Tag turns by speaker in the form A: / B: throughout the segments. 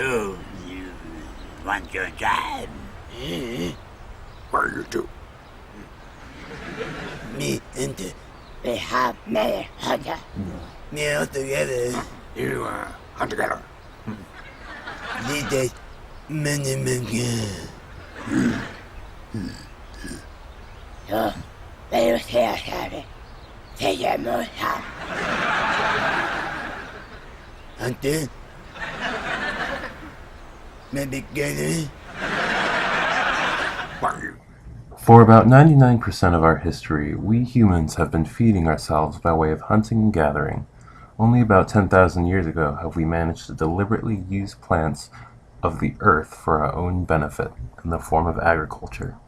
A: So, you want your job?
B: What do you do?
C: Me and we have many hunter. Me all together.
B: You, hunt together.
C: Lead that many men. So, they will say us having. Take your most time. Hunter? Maybe gathering?
B: What are you?
D: For about 99% of our history, we humans have been feeding ourselves by way of hunting and gathering. Only about 10,000 years ago have we managed to deliberately use plants of the earth for our own benefit in the form of agriculture.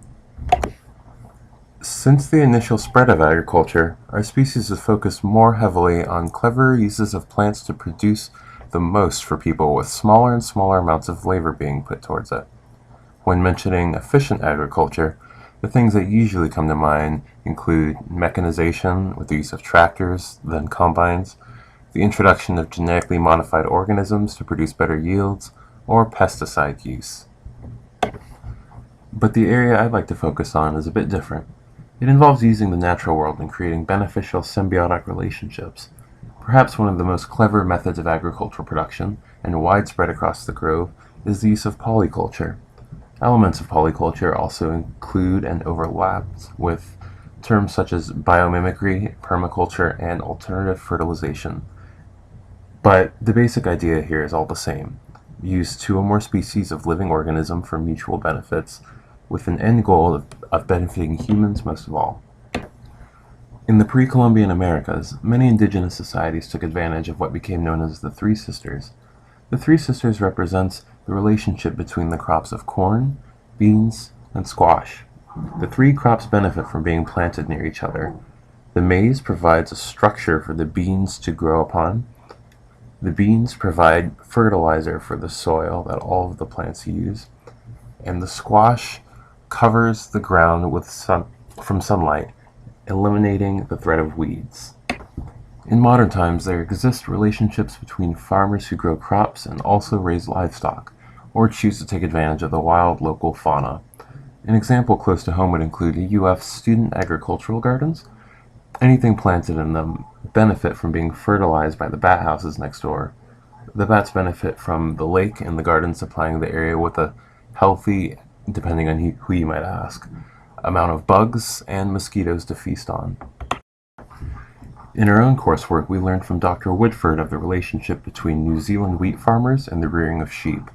D: Since the initial spread of agriculture, our species has focused more heavily on clever uses of plants to produce the most for people, with smaller and smaller amounts of labor being put towards it. When mentioning efficient agriculture, the things that usually come to mind include mechanization with the use of tractors, then combines, the introduction of genetically modified organisms to produce better yields, or pesticide use. But the area I'd like to focus on is a bit different. It involves using the natural world and creating beneficial symbiotic relationships. Perhaps one of the most clever methods of agricultural production, and widespread across the globe, is the use of polyculture. Elements of polyculture also include and overlap with terms such as biomimicry, permaculture, and alternative fertilization. But the basic idea here is all the same. Use two or more species of living organism for mutual benefits, with an end goal of benefiting humans most of all. In the pre-Columbian Americas, many indigenous societies took advantage of what became known as the Three Sisters. The Three Sisters represents the relationship between the crops of corn, beans, and squash. The three crops benefit from being planted near each other. The maize provides a structure for the beans to grow upon. The beans provide fertilizer for the soil that all of the plants use. And the squash covers the ground with from sunlight, eliminating the threat of weeds. In modern times, there exist relationships between farmers who grow crops and also raise livestock, or choose to take advantage of the wild local fauna. An example close to home would include UF student agricultural gardens. Anything planted in them benefit from being fertilized by the bat houses next door. The bats benefit from the lake and the garden supplying the area with a healthy, depending on who you might ask, amount of bugs and mosquitoes to feast on. In our own coursework, we learned from Dr. Woodford of the relationship between New Zealand wheat farmers and the rearing of sheep.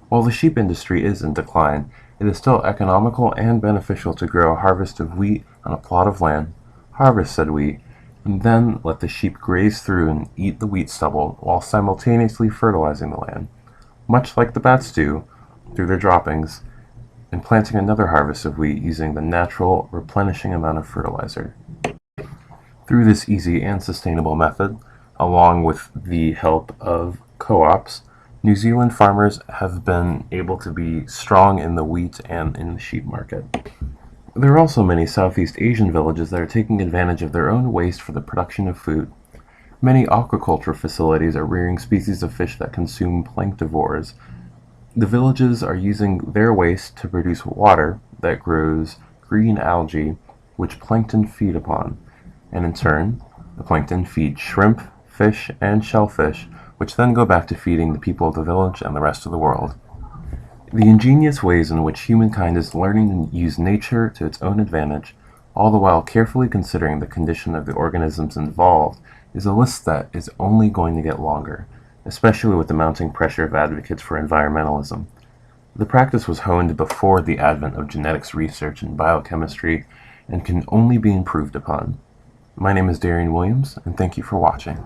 D: While the sheep industry is in decline, it is still economical and beneficial to grow a harvest of wheat on a plot of land, harvest said wheat, and then let the sheep graze through and eat the wheat stubble while simultaneously fertilizing the land, much like the bats do through their droppings, and planting another harvest of wheat using the natural, replenishing amount of fertilizer. Through this easy and sustainable method, along with the help of co-ops, New Zealand farmers have been able to be strong in the wheat and in the sheep market. There are also many Southeast Asian villages that are taking advantage of their own waste for the production of food. Many aquaculture facilities are rearing species of fish that consume planktivores. The villages are using their waste to produce water that grows green algae, which plankton feed upon, and in turn, the plankton feed shrimp, fish, and shellfish, which then go back to feeding the people of the village and the rest of the world. The ingenious ways in which humankind is learning to use nature to its own advantage, all the while carefully considering the condition of the organisms involved, is a list that is only going to get longer, especially with the mounting pressure of advocates for environmentalism. The practice was honed before the advent of genetics research and biochemistry and can only be improved upon. My name is Darien Williams, and thank you for watching.